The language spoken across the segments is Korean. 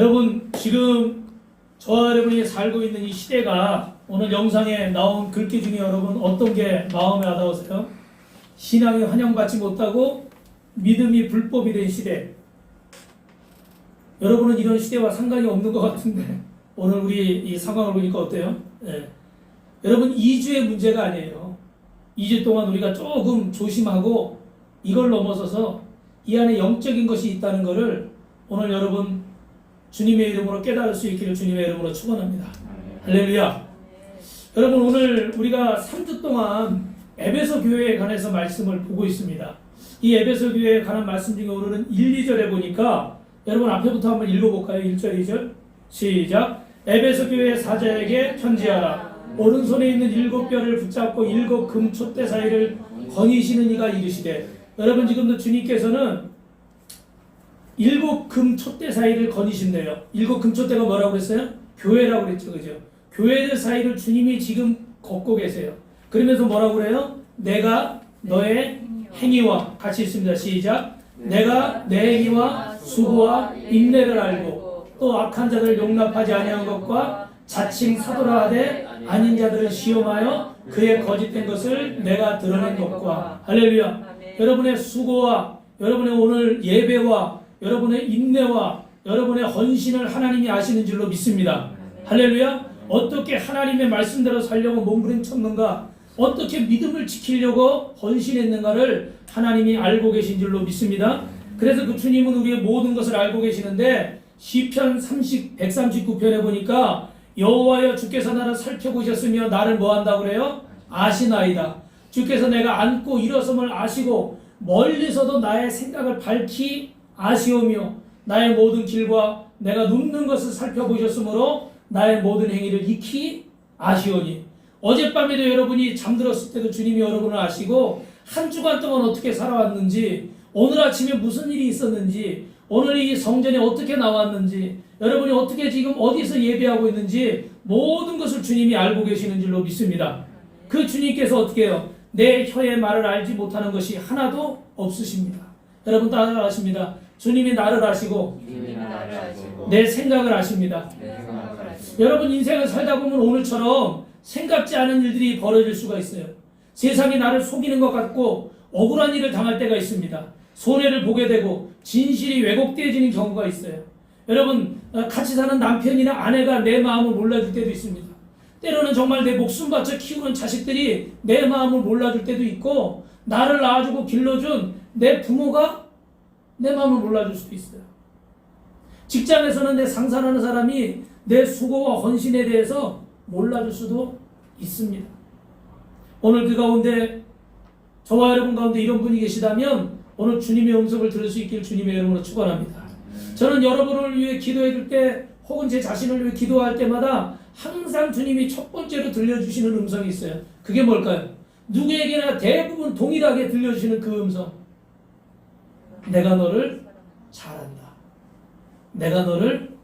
여러분, 지금 저와 여러분이 살고 있는 이 시대가 오늘 영상에 나온 글귀 중에 여러분 어떤 게 마음에 와닿으세요? 신앙이 환영받지 못하고 믿음이 불법이 된 시대. 여러분은 이런 시대와 상관이 없는 것 같은데 오늘 우리 이 상황을 보니까 어때요? 여러분, 2주의 문제가 아니에요. 2주 동안 우리가 조금 조심하고 이걸 넘어서서 이 안에 영적인 것이 있다는 것을 오늘 여러분 주님의 이름으로 깨달을 수 있기를 주님의 이름으로 축원합니다. 할렐루야. 여러분, 오늘 우리가 3주 동안 에베소 교회에 관해서 말씀을 보고 있습니다. 이 에베소 교회에 관한 말씀 중에 오늘은 1, 2절에 보니까 여러분 앞에부터 한번 읽어볼까요? 1절, 2절 시작. 에베소 교회 사자에게 편지하라. 오른손에 있는 7뼈를 붙잡고 7 금 촛대 사이를 거니시는 이가 이르시되. 여러분, 지금도 주님께서는 7 금 촛대 사이를 거니신대요. 7 금 촛대가 뭐라고 그랬어요? 교회라고 그랬죠, 그죠? 교회들 사이를 주님이 지금 걷고 계세요. 그러면서 뭐라고 그래요? 내가 너의 행위와 같이 있습니다. 시작. 내가 내 행위와 수고와 인내를 알고 또 악한 자들을 용납하지 아니한 것과 자칭 사도라 하되 아닌 자들을 시험하여 그의 거짓된 것을 내가 드러낸 것과. 할렐루야. 여러분의 수고와 여러분의 오늘 예배와 여러분의 인내와 여러분의 헌신을 하나님이 아시는 줄로 믿습니다. 할렐루야. 어떻게 하나님의 말씀대로 살려고 몸부림쳤는가, 어떻게 믿음을 지키려고 헌신했는가를 하나님이 알고 계신 줄로 믿습니다. 그래서 그 주님은 우리의 모든 것을 알고 계시는데 시편 139편에 보니까 여호와여 주께서 나를 살펴보셨으며 나를 뭐한다고 그래요? 아시나이다. 주께서 내가 앉고 일어섬을 아시고 멀리서도 나의 생각을 밝히 아시오며 나의 모든 길과 내가 눕는 것을 살펴보셨으므로 나의 모든 행위를 익히 아시오니. 어젯밤에도 여러분이 잠들었을 때도 주님이 여러분을 아시고 한 주간 동안 어떻게 살아왔는지, 오늘 아침에 무슨 일이 있었는지, 오늘 이 성전에 어떻게 나왔는지, 여러분이 어떻게 지금 어디서 예배하고 있는지 모든 것을 주님이 알고 계시는 줄로 믿습니다. 그 주님께서 어떻게 해요? 내 혀의 말을 알지 못하는 것이 하나도 없으십니다. 여러분 따라하십니다. 주님이 나를 아시고 내 생각을 아십니다. 여러분, 인생을 살다 보면 오늘처럼 생각지 않은 일들이 벌어질 수가 있어요. 세상이 나를 속이는 것 같고 억울한 일을 당할 때가 있습니다. 손해를 보게 되고 진실이 왜곡되어지는 경우가 있어요. 여러분, 같이 사는 남편이나 아내가 내 마음을 몰라줄 때도 있습니다. 때로는 정말 내 목숨 바쳐 키우는 자식들이 내 마음을 몰라줄 때도 있고, 나를 낳아주고 길러준 내 부모가 내 마음을 몰라줄 수도 있어요. 직장에서는 내 상사라는 사람이 내 수고와 헌신에 대해서 몰라줄 수도 있습니다. 오늘 그 가운데 저와 여러분 가운데 이런 분이 계시다면 오늘 주님의 음성을 들을 수 있기를 주님의 이름으로 축원합니다. 저는 여러분을 위해 기도해 줄 때 혹은 제 자신을 위해 기도할 때마다 항상 주님이 첫 번째로 들려주시는 음성이 있어요. 그게 뭘까요? 누구에게나 대부분 동일하게 들려주시는 그 음성. 내가 너를 잘한다. 내가 너를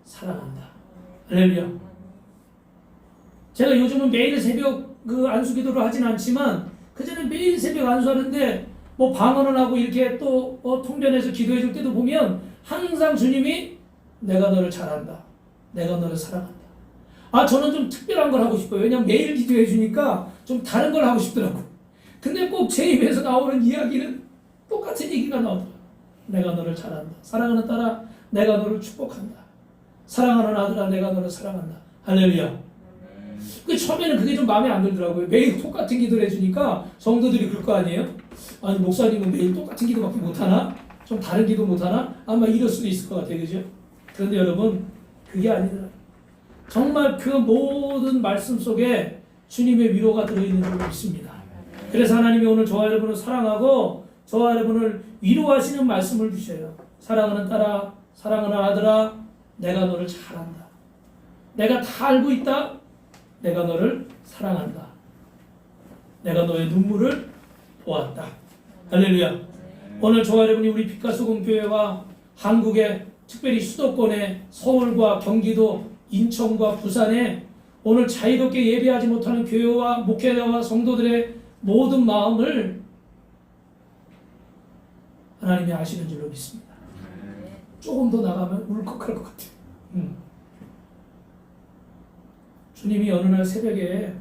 사랑한다. 할렐루야. 제가 요즘은 매일 새벽 안수기도를 하진 않지만 그전에 매일 새벽 안수하는데 뭐 방언을 하고 이렇게 또 통변해서 기도해 줄 때도 보면 항상 주님이 내가 너를 잘한다. 내가 너를 사랑한다. 저는 좀 특별한 걸 하고 싶어요. 왜냐면 매일 기도해 주니까 좀 다른 걸 하고 싶더라고요. 근데 꼭 제 입에서 나오는 이야기는 똑같은 얘기가 나오더라고요. 내가 너를 잘한다. 사랑하는 딸아, 내가 너를 축복한다. 사랑하는 아들아, 내가 너를 사랑한다. 할렐루야. 처음에는 그게 좀 마음에 안 들더라고요. 매일 똑같은 기도를 해주니까 성도들이 그럴 거 아니에요? 아니, 목사님은 매일 똑같은 기도밖에 못하나? 좀 다른 기도 못하나? 아마 이럴 수도 있을 것 같아요. 그죠? 그런데 여러분, 그게 아니더라고요. 정말 그 모든 말씀 속에 주님의 위로가 들어있는 줄 믿습니다. 그래서 하나님이 오늘 저와 여러분을 사랑하고 저와 여러분을 위로하시는 말씀을 주셔요. 사랑하는 딸아, 사랑하는 아들아, 내가 너를 잘한다. 내가 다 알고 있다. 내가 너를 사랑한다. 내가 너의 눈물을 보았다. 할렐루야. 오늘 저와 여러분이 우리 빛과 소금 교회와 한국의 특별히 수도권의 서울과 경기도, 인천과 부산에 오늘 자유롭게 예배하지 못하는 교회와 목회자와 성도들의 모든 마음을 하나님이 아시는 줄로 믿습니다. 조금 더 나가면 울컥할 것 같아요. 주님이 어느 날 새벽에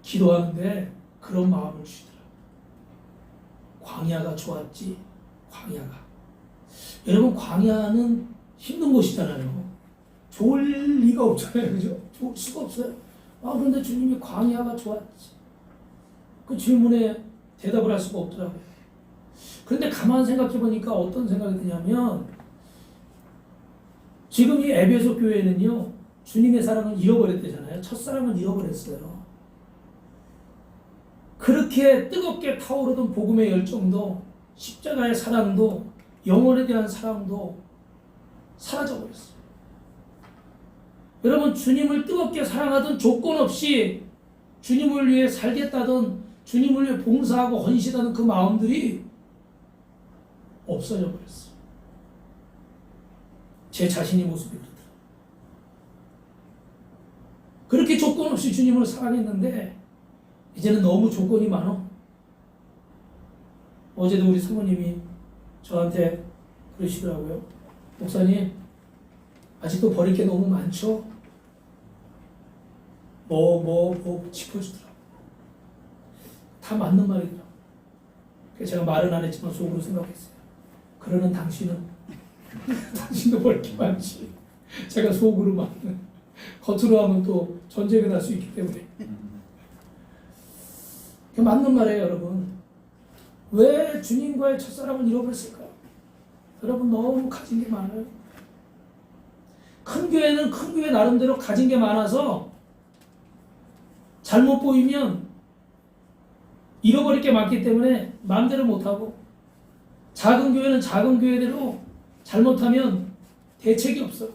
기도하는데 그런 마음을 주시더라고요. 광야가 좋았지, 광야가. 여러분, 광야는 힘든 곳이잖아요. 좋을 리가 없잖아요. 그죠? 좋을 수가 없어요. 그런데 주님이 광야가 좋았지. 그 질문에 대답을 할 수가 없더라고요. 그런데 가만 생각해 보니까 어떤 생각이 드냐면, 지금 이 에베소 교회는요, 주님의 사랑을 잃어버렸대잖아요. 첫사랑을 잃어버렸어요. 그렇게 뜨겁게 타오르던 복음의 열정도, 십자가의 사랑도, 영혼에 대한 사랑도 사라져버렸어요. 여러분, 주님을 뜨겁게 사랑하던 조건 없이 주님을 위해 살겠다던, 주님을 위해 봉사하고 헌신하는 그 마음들이 없어져 버렸어요. 제 자신의 모습이 그렇더라고요. 그렇게 조건 없이 주님을 사랑했는데 이제는 너무 조건이 많아. 어제도 우리 사모님이 저한테 그러시더라고요. 목사님, 아직도 버릴 게 너무 많죠? 짚어주더라고요. 다 맞는 말이더라고요. 그래서 제가 말은 안 했지만 속으로 생각했어요. 그러는 당신은 당신도 버릴 게 많지. 제가 속으로만, 겉으로 하면 또 전쟁이 날 수 있기 때문에. 맞는 말이에요, 여러분. 왜 주님과의 첫사랑을 잃어버렸을까요? 여러분, 너무 가진 게 많아요. 큰 교회는 큰 교회 나름대로 가진 게 많아서 잘못 보이면 잃어버릴 게 많기 때문에 마음대로 못하고, 작은 교회는 작은 교회대로 잘못하면 대책이 없어.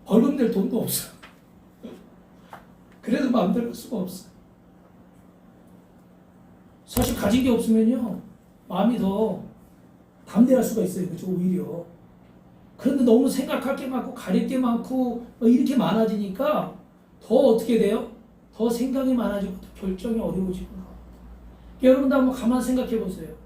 벌금 낼 돈도 없어. 그래도 마음대로 할 수가 없어. 사실 가진 게 없으면요, 마음이 더 담대할 수가 있어요. 그죠? 오히려. 그런데 너무 생각할 게 많고 가릴 게 많고 이렇게 많아지니까 더 어떻게 돼요? 더 생각이 많아지고 더 결정이 어려워지고. 여러분도 한번 가만 생각해 보세요.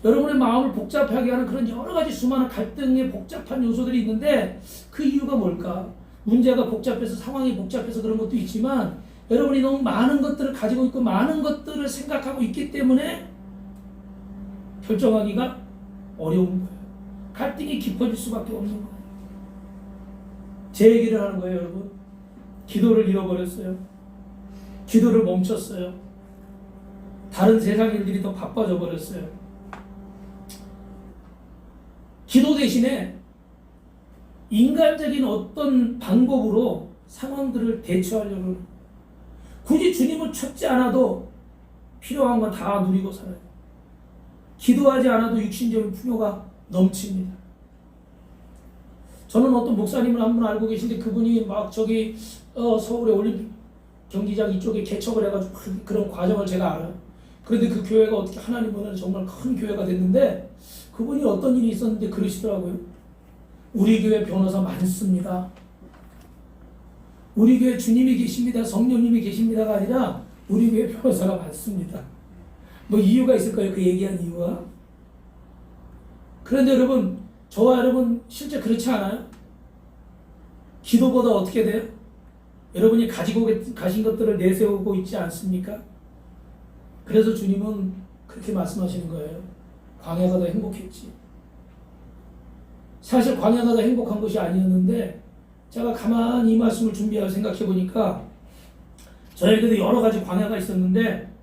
여러분의 마음을 복잡하게 하는 그런 여러 가지 수많은 갈등의 복잡한 요소들이 있는데 그 이유가 뭘까? 문제가 복잡해서, 상황이 복잡해서 그런 것도 있지만 여러분이 너무 많은 것들을 가지고 있고 많은 것들을 생각하고 있기 때문에 결정하기가 어려운 거예요. 갈등이 깊어질 수밖에 없는 거예요. 제 얘기를 하는 거예요, 여러분. 기도를 잃어버렸어요. 기도를 멈췄어요. 다른 세상 일들이 더 바빠져 버렸어요. 기도 대신에 인간적인 어떤 방법으로 상황들을 대처하려고, 굳이 주님을 찾지 않아도 필요한 건 다 누리고 살아요. 기도하지 않아도 육신적인 풍요가 넘칩니다. 저는 어떤 목사님을 한 분 알고 계신데 그분이 막 저기 서울의 올림픽 경기장 이쪽에 개척을 해가지고 그런 과정을 제가 알아요. 그런데 그 교회가 어떻게 하나님보다는 정말 큰 교회가 됐는데 그분이 어떤 일이 있었는데 그러시더라고요. 우리 교회 변호사 많습니다. 우리 교회 주님이 계십니다, 성령님이 계십니다가 아니라 우리 교회 변호사가 많습니다. 뭐 이유가 있을까요? 그 얘기한 이유가. 그런데 여러분, 저와 여러분 실제 그렇지 않아요? 기도보다 어떻게 돼요? 여러분이 가지고 가신 것들을 내세우고 있지 않습니까? 그래서 주님은 그렇게 말씀하시는 거예요. 광야가 더 행복했지. 사실 광야가 더 행복한 것이 아니었는데 제가 가만히 이 말씀을 준비하고 생각해 보니까 저에게도 여러 가지 광야가 있었는데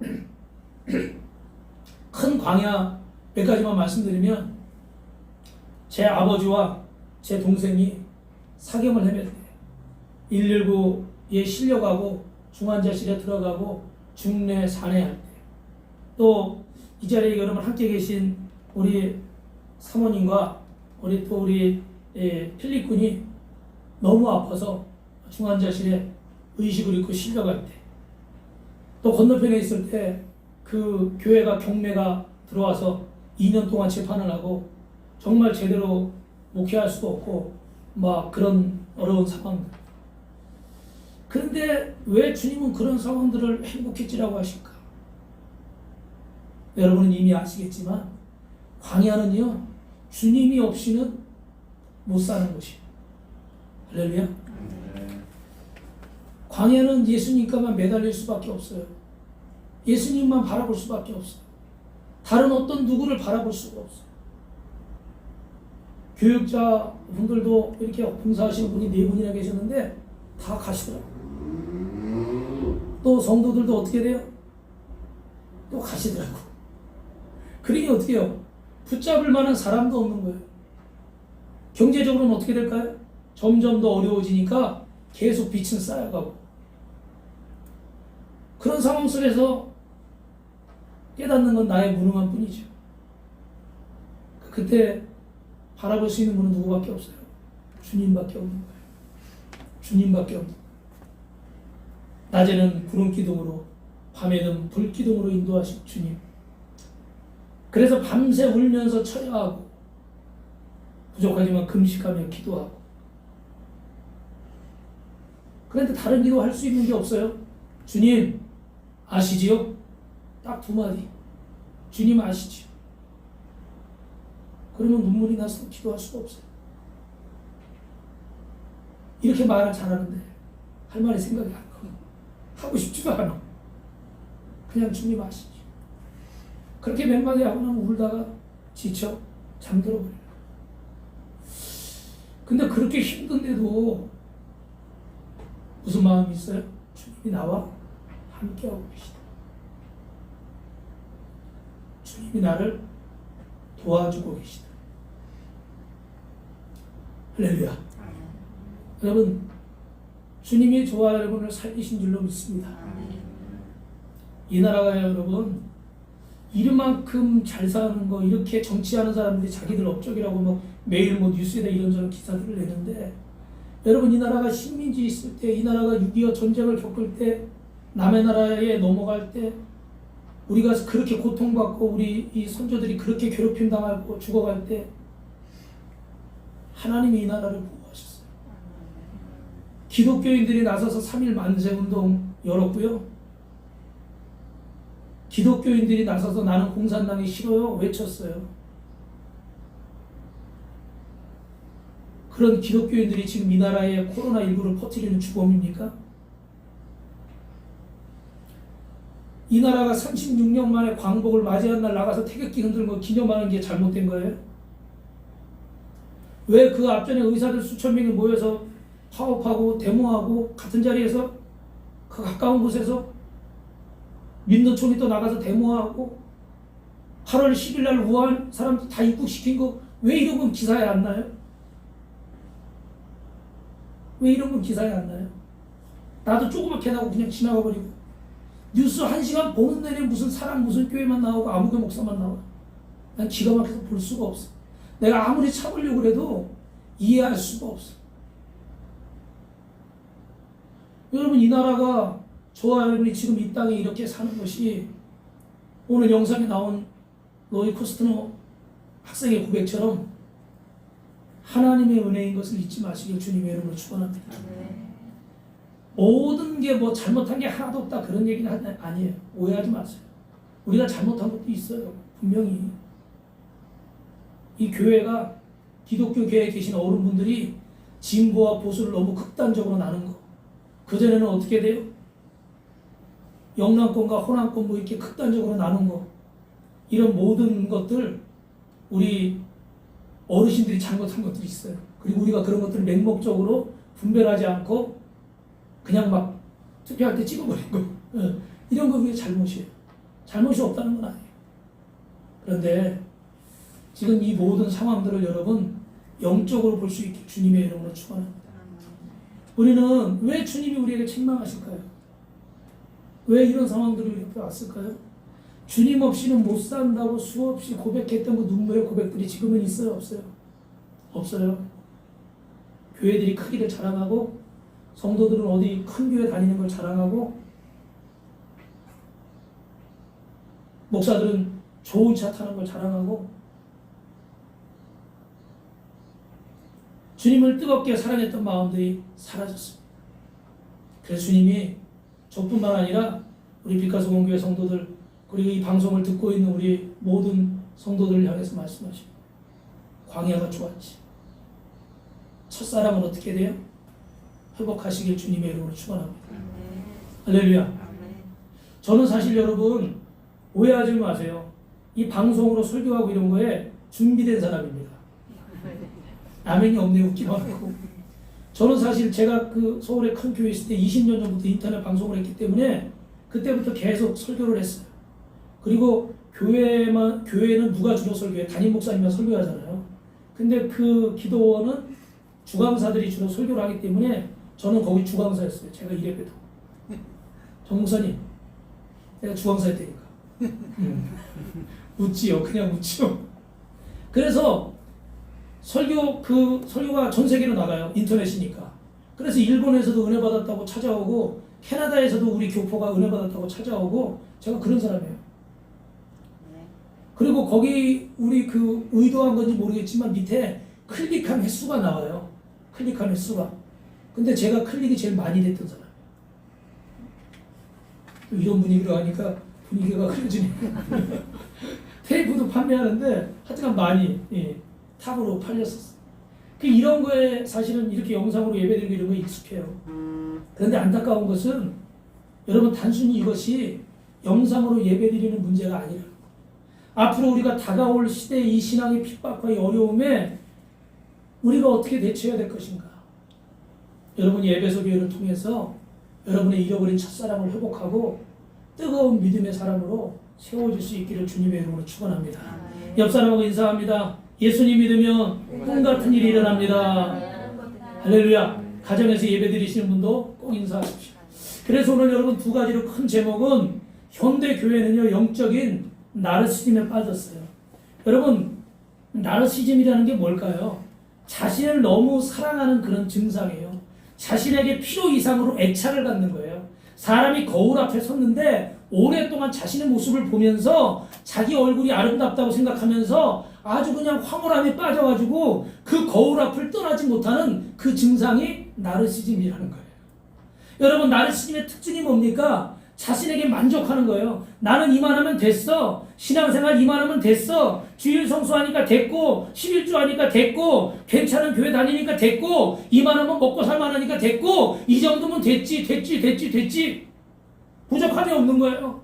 큰 광야 몇 가지만 말씀드리면, 제 아버지와 제 동생이 사경을 헤맬 때 119에 실려가고 중환자실에 들어가고 중내 산해할 때, 또 이 자리에 여러분 함께 계신 우리 사모님과 우리 필립 군이 너무 아파서 중환자실에 의식을 잃고 실려갈 때, 또 건너편에 있을 때 그 교회가 경매가 들어와서 2년 동안 재판을 하고 정말 제대로 목회할 수도 없고 막 그런 어려운 상황들. 그런데 왜 주님은 그런 상황들을 행복했지라고 하실까? 여러분은 이미 아시겠지만 광야는요, 주님이 없이는 못 사는 것이에요. 할렐루야. 광야는 예수님과만 매달릴 수밖에 없어요. 예수님만 바라볼 수밖에 없어요. 다른 어떤 누구를 바라볼 수가 없어요. 교육자 분들도 이렇게 봉사하시는 분이 4분이나 계셨는데 다 가시더라고요. 또 성도들도 어떻게 돼요? 또 가시더라고요. 그러니 어떻게 해요? 붙잡을 만한 사람도 없는 거예요. 경제적으로는 어떻게 될까요? 점점 더 어려워지니까 계속 빚은 쌓여가고, 그런 상황 속에서 깨닫는 건 나의 무능한 뿐이죠. 그때 바라볼 수 있는 분은 누구밖에 없어요? 주님밖에 없는 거예요. 주님밖에 없는 거예요. 낮에는 구름 기둥으로, 밤에는 불 기둥으로 인도하신 주님. 그래서 밤새 울면서 처여하고, 부족하지만 금식하며 기도하고. 그런데 다른 기도 할 수 있는 게 없어요. 주님 아시지요? 딱 2마디. 주님 아시지요? 그러면 눈물이 나서 기도할 수가 없어요. 이렇게 말을 잘하는데 할 말이 생각이 안 나. 하고 싶지도 않아. 그냥 주님 아시지. 그렇게 몇 마디 하고 나면 울다가 지쳐 잠들어 버려요. 근데 그렇게 힘든데도 무슨 마음이 있어요? 주님이 나와 함께하고 계시다. 주님이 나를 도와주고 계시다. 할렐루야. 여러분, 주님이 저와 여러분을 살리신 줄로 믿습니다. 이 나라가 여러분 이만큼 잘 사는 거, 이렇게 정치하는 사람들이 자기들 업적이라고 뭐 매일 뭐 뉴스에다 이런저런 기사들을 내는데, 여러분 이 나라가 식민지 있을 때, 이 나라가 6.25 전쟁을 겪을 때, 남의 나라에 넘어갈 때, 우리가 그렇게 고통받고 우리 이 선조들이 그렇게 괴롭힘 당하고 죽어갈 때 하나님이 이 나라를 보호하셨어요. 기독교인들이 나서서 3.1 만세운동 열었고요. 기독교인들이 나서서 나는 공산당이 싫어요 외쳤어요. 그런 기독교인들이 지금 이 나라에 코로나19를 퍼뜨리는 주범입니까? 이 나라가 36년 만에 광복을 맞이한 날 나가서 태극기 흔들고 기념하는 게 잘못된 거예요? 왜 그 앞전에 의사들 수천 명이 모여서 파업하고 데모하고 같은 자리에서 그 가까운 곳에서 민노총이 또 나가서 데모하고 8월 10일 날 우한 사람들 다 입국시킨 거 왜 이런 건 기사에 안 나요? 왜 이런 건 기사에 안 나요? 나도 조그맣게 나고 그냥 지나가 버리고, 뉴스 1시간 보는 내내 무슨 사람 무슨 교회만 나오고 아무개 목사만 나와. 난 기가 막혀서 볼 수가 없어. 내가 아무리 참으려고 해도 이해할 수가 없어. 여러분, 이 나라가, 저와 여러분이 지금 이 땅에 이렇게 사는 것이 오늘 영상에 나온 로이 코스트너 학생의 고백처럼 하나님의 은혜인 것을 잊지 마시길 주님의 이름으로 축원합니다. 모든 게 뭐 잘못한 게 하나도 없다 그런 얘기는 아니에요. 오해하지 마세요. 우리가 잘못한 것도 있어요. 분명히. 이 교회가, 기독교 교회에 계신 어른분들이 진보와 보수를 너무 극단적으로 나눈 거. 그전에는 어떻게 돼요? 영남권과 호남권 뭐 이렇게 극단적으로 나눈 거. 이런 모든 것들 우리 어르신들이 잘못한 것들이 있어요. 그리고 우리가 그런 것들을 맹목적으로 분별하지 않고 그냥 막 투표할 때 찍어버린 거. 이런 거 그게 잘못이에요. 잘못이 없다는 건 아니에요. 그런데 지금 이 모든 상황들을 여러분 영적으로 볼 수 있게 주님의 이름으로 축원합니다. 우리는 왜 주님이 우리에게 책망하실까요? 왜 이런 상황들이 우리 옆에 왔을까요? 주님 없이는 못 산다고 수없이 고백했던 그 눈물의 고백들이 지금은 있어요? 없어요? 없어요. 교회들이 크기를 자랑하고, 성도들은 어디 큰 교회 다니는 걸 자랑하고, 목사들은 좋은 차 타는 걸 자랑하고, 주님을 뜨겁게 사랑했던 마음들이 사라졌습니다. 그래서 주님이 저뿐만 아니라 우리 빛가서 공교회 성도들, 그리고 이 방송을 듣고 있는 우리 모든 성도들을 향해서 말씀하십니다. 광야가 좋았지. 첫사랑은 어떻게 돼요? 회복하시길 주님의 이름으로 축원합니다. 할렐루야. 저는 사실 여러분 오해하지 마세요. 이 방송으로 설교하고 이런 거에 준비된 사람입니다. 아멘이 없네. 웃기만 하고. 저는 사실 제가 그 서울의 큰 교회 있을 때 20년 전부터 인터넷 방송을 했기 때문에 그때부터 계속 설교를 했어요. 그리고 교회는 누가 주로 설교해? 담임 목사님만 설교하잖아요. 근데 그 기도원은 주강사들이 주로 설교를 하기 때문에 저는 거기 주강사였어요. 제가 이래봬도. 정 목사님, 내가 주강사였다니까. 웃지요. 그냥 웃지요. 그래서 설교가 전 세계로 나가요. 인터넷이니까. 그래서 일본에서도 은혜 받았다고 찾아오고 캐나다에서도 우리 교포가 은혜 받았다고 찾아오고 제가 그런 사람이에요. 그리고 거기 우리 그 의도한 건지 모르겠지만 밑에 클릭한 횟수가 나와요. 클릭한 횟수가. 근데 제가 클릭이 제일 많이 됐던 사람. 이런 분위기로 하니까 분위기가 흐려지네요. 테이프도 판매하는데 하여튼 많이 탑으로 팔렸었어요. 이런 거에 사실은 이렇게 영상으로 예배드리고 이런 거 익숙해요. 그런데 안타까운 것은 여러분 단순히 이것이 영상으로 예배드리는 문제가 아니라 앞으로 우리가 다가올 시대의 이 신앙의 핍박과 이 어려움에 우리가 어떻게 대처해야 될 것인가. 여러분이 에베소 교회를 통해서 여러분의 잃어버린 첫사랑을 회복하고 뜨거운 믿음의 사람으로 세워질 수 있기를 주님의 이름으로 축원합니다. 옆 사람하고 인사합니다. 예수님 믿으면 꿈 같은 일이 일어납니다. 할렐루야. 가정에서 예배 드리시는 분도 꼭 인사하십시오. 그래서 오늘 여러분 두 가지로 큰 제목은 현대 교회는요 영적인 나르시즘에 빠졌어요. 여러분 나르시즘이라는 게 뭘까요? 자신을 너무 사랑하는 그런 증상이에요. 자신에게 필요 이상으로 애착을 갖는 거예요. 사람이 거울 앞에 섰는데 오랫동안 자신의 모습을 보면서 자기 얼굴이 아름답다고 생각하면서 아주 그냥 황홀함에 빠져가지고 그 거울 앞을 떠나지 못하는 그 증상이 나르시즘이라는 거예요. 여러분 나르시즘의 특징이 뭡니까? 자신에게 만족하는 거예요. 나는 이만하면 됐어. 신앙생활 이만하면 됐어. 주일 성수하니까 됐고 11주 하니까 됐고 괜찮은 교회 다니니까 됐고 이만하면 먹고 살만하니까 됐고 이 정도면 됐지. 부족함이 없는 거예요.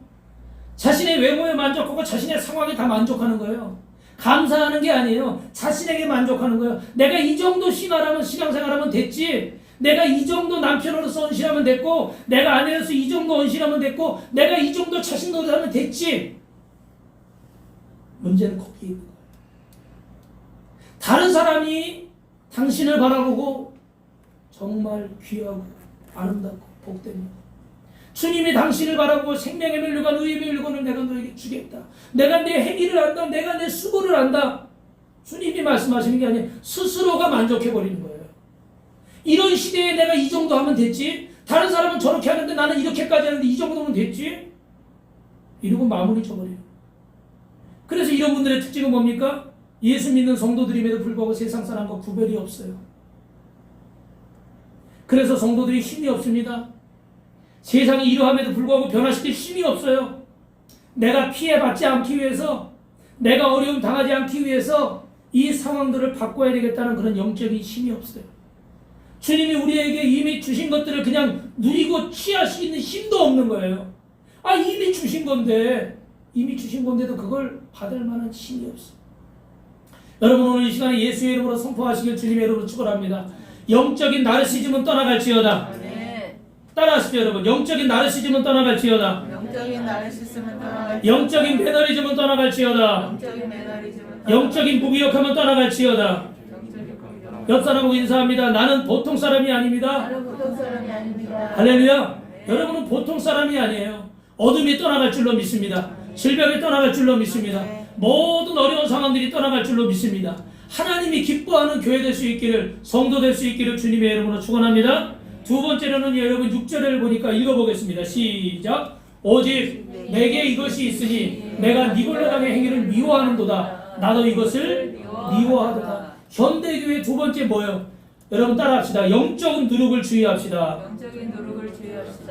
자신의 외모에 만족하고 자신의 상황에 다 만족하는 거예요. 감사하는 게 아니에요. 자신에게 만족하는 거예요. 내가 이 정도 신앙생활하면 됐지. 내가 이 정도 남편으로서 헌신하면 됐고 내가 아내로서 이 정도 헌신하면 됐고 내가 이 정도 자신 노릇하면 됐지. 문제는 거기에 있는 거예요. 다른 사람이 당신을 바라보고 정말 귀하고 아름답고 복됩니다. 주님이 당신을 바라보고 생명의 멸류관 의의 멸류관을 내가 너에게 주겠다. 내가 내 행위를 안다. 내가 내 수고를 안다. 주님이 말씀하시는 게 아니에요. 스스로가 만족해버리는 거예요. 이런 시대에 내가 이 정도 하면 됐지. 다른 사람은 저렇게 하는데 나는 이렇게까지 하는데 이 정도면 됐지. 이러고 마무리 쳐버려요. 그래서 이런 분들의 특징은 뭡니까? 예수 믿는 성도들임에도 불구하고 세상 사람과 구별이 없어요. 그래서 성도들이 힘이 없습니다. 세상이 이러함에도 불구하고 변화시킬 힘이 없어요. 내가 피해받지 않기 위해서, 내가 어려움 당하지 않기 위해서 이 상황들을 바꿔야 되겠다는 그런 영적인 힘이 없어요. 주님이 우리에게 이미 주신 것들을 그냥 누리고 취할 수 있는 힘도 없는 거예요. 이미 주신 건데도 그걸 받을 만한 힘이 없어요. 여러분 오늘 이 시간에 예수의 이름으로 선포하시길 주님의 이름으로 축원합니다. 영적인 나르시즘은 떠나갈지어다. 따라하십시오 여러분. 영적인 나르시즘은 떠나갈지어다. 영적인 매너리즘은 떠나갈지어다. 영적인 무기력함은 떠나갈지어다. 옆 사람하고 인사합니다. 나는 보통 사람이 아닙니다. 할렐루야. 여러분은 보통 사람이 아니에요. 어둠이 떠나갈 줄로 믿습니다. 질병이 떠나갈 줄로 믿습니다. 모든 어려운 상황들이 떠나갈 줄로 믿습니다. 하나님이 기뻐하는 교회 될 수 있기를, 성도 될 수 있기를 주님의 이름으로 축원합니다. 두 번째로는 여러분 6절을 보니까 읽어보겠습니다. 시작. 오직 내게 이것이 있으니 내가 니골라 당의 행위를 미워하는도다. 나도 이것을 미워하도다. 현대교회 두 번째 뭐예요? 여러분 따라합시다. 영적인 누룩을 주의합시다.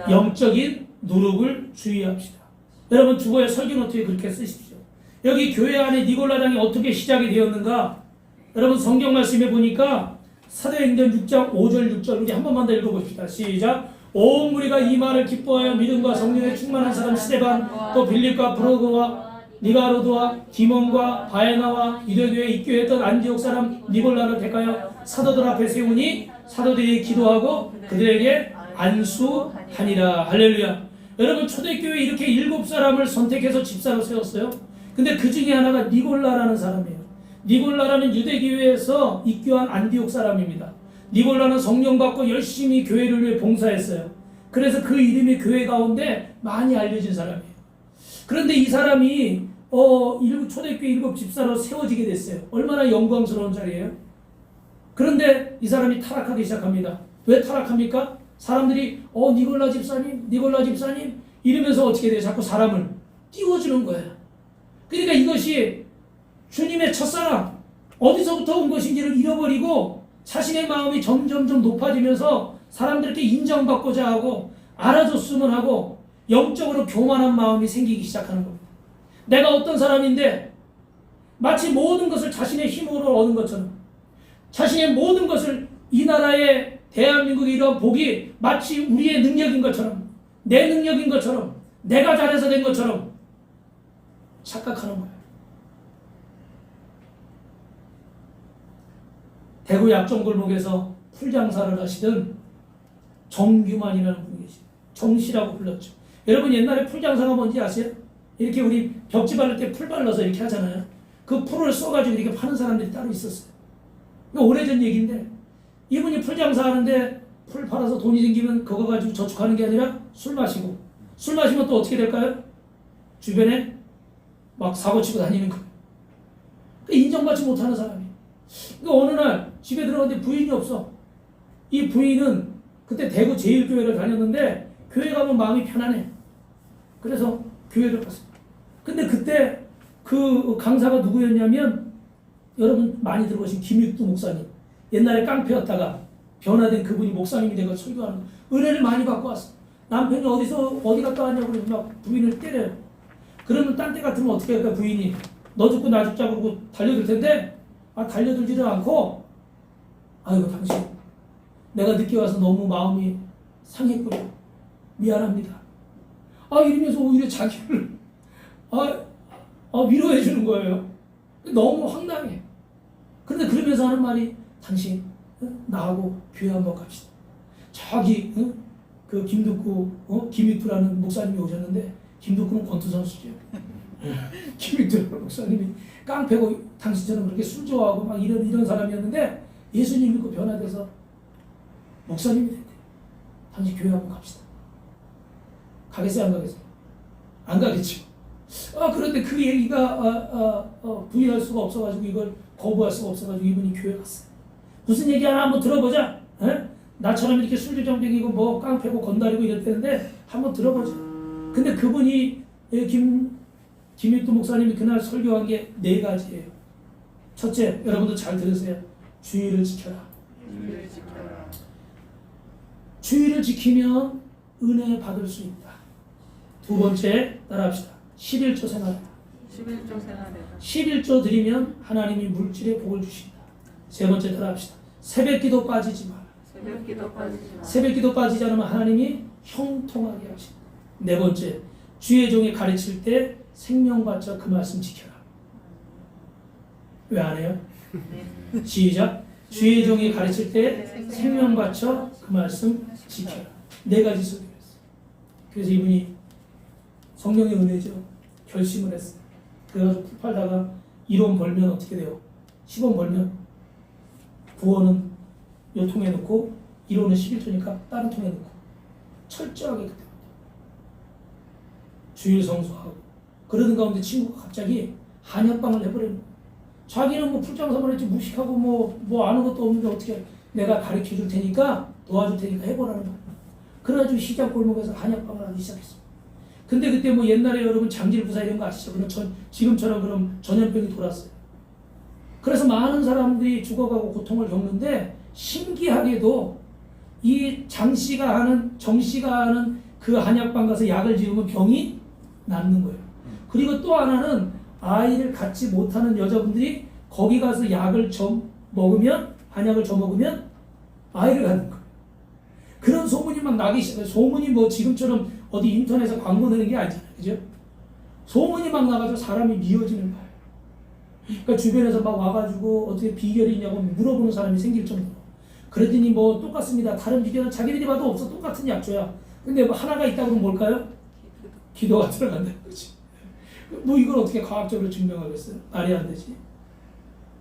영적인 누룩을 주의합시다. 여러분 주보의 설교노트에 그렇게 쓰십시오. 여기 교회 안에 니골라당이 어떻게 시작이 되었는가? 여러분 성경 말씀에 보니까 사도행전 6장 5절 6절 우리 한 번만 더 읽어봅시다. 시작. 온 무리가 이 말을 기뻐하여 믿음과 성령에 충만한 사람 스데반 또 빌립과 브로그와 니가로드와 디몬과 바에나와 유대교에 입교했던 안디옥 사람 니골라를 택하여 사도들 앞에 세우니 사도들이 기도하고 그들에게 안수하니라. 할렐루야. 여러분 초대교회 이렇게 7사람을 선택해서 집사로 세웠어요. 근데 그 중에 하나가 니골라라는 사람이에요. 니골라라는 유대교회에서 입교한 안디옥 사람입니다. 니골라는 성령 받고 열심히 교회를 위해 봉사했어요. 그래서 그 이름이 교회 가운데 많이 알려진 사람이에요. 그런데 이 사람이 초대교회 7집사로 세워지게 됐어요. 얼마나 영광스러운 자리예요. 그런데 이 사람이 타락하기 시작합니다. 왜 타락합니까? 사람들이 니골라 집사님, 니골라 집사님 이러면서 어떻게 돼요? 자꾸 사람을 띄워주는 거예요. 그러니까 이것이 주님의 첫사랑 어디서부터 온 것인지를 잃어버리고 자신의 마음이 점점점 높아지면서 사람들께 인정받고자 하고 알아줬으면 하고 영적으로 교만한 마음이 생기기 시작하는 겁니다. 내가 어떤 사람인데 마치 모든 것을 자신의 힘으로 얻은 것처럼 자신의 모든 것을 이 나라의 대한민국의 이런 복이 마치 우리의 능력인 것처럼 내 능력인 것처럼 내가 잘해서 된 것처럼 착각하는 거예요. 대구 약정골목에서 풀장사를 하시던 정규만이라는 분이 계십니다. 정씨라고 불렀죠. 여러분 옛날에 풀장사가 뭔지 아세요? 이렇게 우리 벽지 바를 때 풀 발라서 이렇게 하잖아요. 그 풀을 써가지고 이렇게 파는 사람들이 따로 있었어요. 이거 오래전 얘기인데 이분이 풀장사 하는데 풀 팔아서 돈이 생기면 그거 가지고 저축하는 게 아니라 술 마시고 술 마시면 또 어떻게 될까요? 주변에 막 사고치고 다니는 거예요. 인정받지 못하는 사람이에요. 그러니까 어느 날 집에 들어갔는데 부인이 없어. 이 부인은 그때 대구 제일교회를 다녔는데 교회 가면 마음이 편안해. 그래서 교회를 갔어요. 근데 그때 그 강사가 누구였냐면 여러분 많이 들어보신 김익두 목사님. 옛날에 깡패였다가 변화된 그분이 목사님이 되고 설교하는 은혜를 많이 받고 왔어. 남편이 어디 갔다 왔냐고 그러면 막 부인을 때려요. 그러면 딴 데 같으면 어떻게 할까? 부인이 너 죽고 나 죽자 그러고 달려들 텐데 달려들지도 않고 아이고 당신 내가 늦게 와서 너무 마음이 상했군요. 미안합니다. 이러면서 오히려 자기를 위로해 주는 거예요. 너무 황당해. 그런데 그러면서 하는 말이 당신 나하고 교회 한번 갑시다. 저기 그 김득구 김익두라는 목사님이 오셨는데 김득구는 권투 선수죠. 김익두라는 목사님이 깡패고 당신처럼 그렇게 술 좋아하고 막 이런 사람이었는데 예수님 믿고 변화돼서 목사님이 됐대. 당신 교회 한번 갑시다. 가겠어요, 안 가겠어요? 안 가겠죠. 그런데 그 얘기가 부인할 수가 없어가지고 이걸 거부할 수가 없어가지고 이분이 교회 갔어요. 무슨 얘기 하나 한번 들어보자. 에? 나처럼 이렇게 술주정뱅이고 뭐 깡패고 건달이고 이랬다는데 한번 들어보자. 근데 그분이 김익두 목사님이 그날 설교한 게 4가지예요. 첫째, 여러분도 잘 들으세요. 주의를 지켜라. 주의를 지키면 은혜 받을 수 있다. 두 번째, 따라합시다. 11조 생활해라. 11조 드리면 하나님이 물질의 복을 주신다. 세 번째, 따라합시다. 새벽기도 빠지지 마라. 새벽기도 빠지지 않으면 하나님이 형통하게 하신다. 네 번째, 주의 종이 가르칠 때 생명 바쳐 그 말씀 지켜라. 왜 안 해요? 시작. 주의 종이 가르칠 때 생명 바쳐 그 말씀 지켜라. 4가지 소리였어요. 그래서 이분이 성령의 은혜죠. 결심을 했어요. 그래서 풀 팔다가 1원 벌면 어떻게 돼요? 10원 벌면 9원은 요 통에 넣고 1원은 11조니까 다른 통에 넣고 철저하게 그때 주일 성수하고 그러던 가운데 친구가 갑자기 한약방을 해버리는 거예요. 자기는 뭐 풀장사만 했지 무식하고 뭐 아는 것도 없는데 어떻게 내가 가르쳐 줄 테니까 도와줄 테니까 해보라는 거예요. 그래가지고 시장 골목에서 한약방을 하기 시작했어요. 근데 그때 뭐 옛날에 여러분 장질부사 이런 거 아시죠? 그럼 지금처럼 그럼 전염병이 돌았어요. 그래서 많은 사람들이 죽어가고 고통을 겪는데 신기하게도 이 장씨가 하는 정씨가 하는 그 한약방 가서 약을 지으면 병이 낫는 거예요. 그리고 또 하나는 아이를 갖지 못하는 여자분들이 거기 가서 약을 먹으면, 한약을 먹으면 아이를 갖는 거예요. 그런 소문이 막 나기 시작해요. 소문이 뭐 지금처럼 어디 인터넷에 광고 내는 게 아니잖아요. 그죠? 소문이 막 나가지고 사람이 미워지는 거예요. 그러니까 주변에서 막 와가지고 어떻게 비결이 있냐고 물어보는 사람이 생길 정도로. 그랬더니 뭐 똑같습니다. 다른 비결은 자기들이 봐도 없어. 똑같은 약초야. 근데 뭐 하나가 있다고 그러면 뭘까요? 기도가 들어간다는 거지. 뭐 이걸 어떻게 과학적으로 증명하겠어요? 말이 안 되지.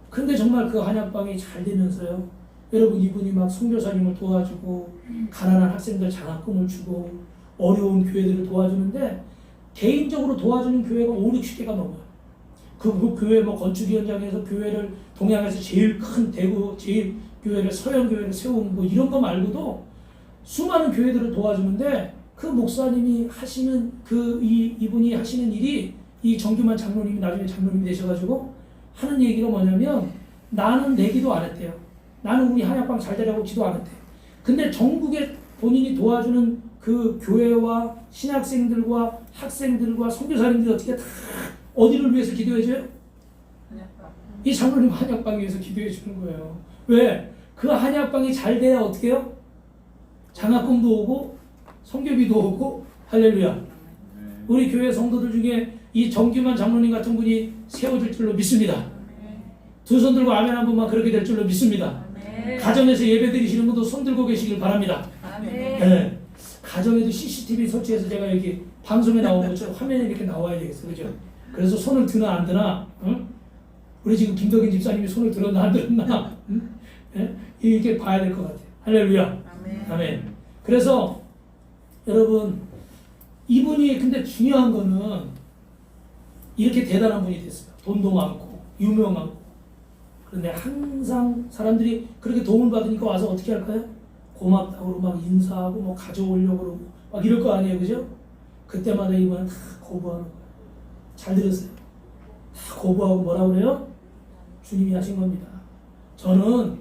근데 정말 그 한약방이 잘 되면서요. 여러분 이분이 막 선교사님을 도와주고 가난한 학생들 장학금을 주고 어려운 교회들을 도와주는데 개인적으로 도와주는 교회가 5, 60개가 넘어요. 그 교회 뭐 건축위원장에서 교회를 동양에서 제일 큰 대구 제일 교회를 서영 교회를 세운 뭐 이런 거 말고도 수많은 교회들을 도와주는데 그 목사님이 하시는 이분이 하시는 일이 이 정규만 장로님이 나중에 장로님이 되셔가지고 하는 얘기가 뭐냐면 나는 내 기도 안 했대요. 나는 우리 한약방 잘 되라고 기도 안 했대요. 근데 전국에 본인이 도와주는 그 교회와 신학생들과 학생들과 선교사님들이 어떻게 다 어디를 위해서 기도해줘요? 이 장로님 한약방 위해서 기도해주는 거예요. 왜? 그 한약방이 잘 돼야 어떻게 해요? 장학금도 오고 선교비도 오고 할렐루야. 우리 교회 성도들 중에 이 정규만 장로님 같은 분이 세워질 줄로 믿습니다. 두 손 들고 아멘 한 번만 그렇게 될 줄로 믿습니다. 가정에서 예배 드리시는 분도 손 들고 계시길 바랍니다. 네. 가정에도 CCTV 설치해서 제가 여기 방송에 나오는 것처럼 화면에 이렇게 나와야 되겠어요. 그죠? 그래서 손을 드나 안 드나? 응? 우리 지금 김덕인 집사님이 손을 들었나 안 들었나? 응? 네? 이렇게 봐야 될 것 같아요. 할렐루야. 아멘. 그래서 여러분 이분이 근데 중요한 거는 이렇게 대단한 분이 됐어요. 돈도 많고 유명하고. 그런데 항상 사람들이 그렇게 도움을 받으니까 와서 어떻게 할까요? 고맙다고 막 인사하고 뭐 가져오려고 그러고 막 이럴 거 아니에요. 그죠? 그때마다 이분은 다 거부하는 거예요. 잘 들었어요. 다 거부하고 뭐라 그래요? 주님이 하신 겁니다. 저는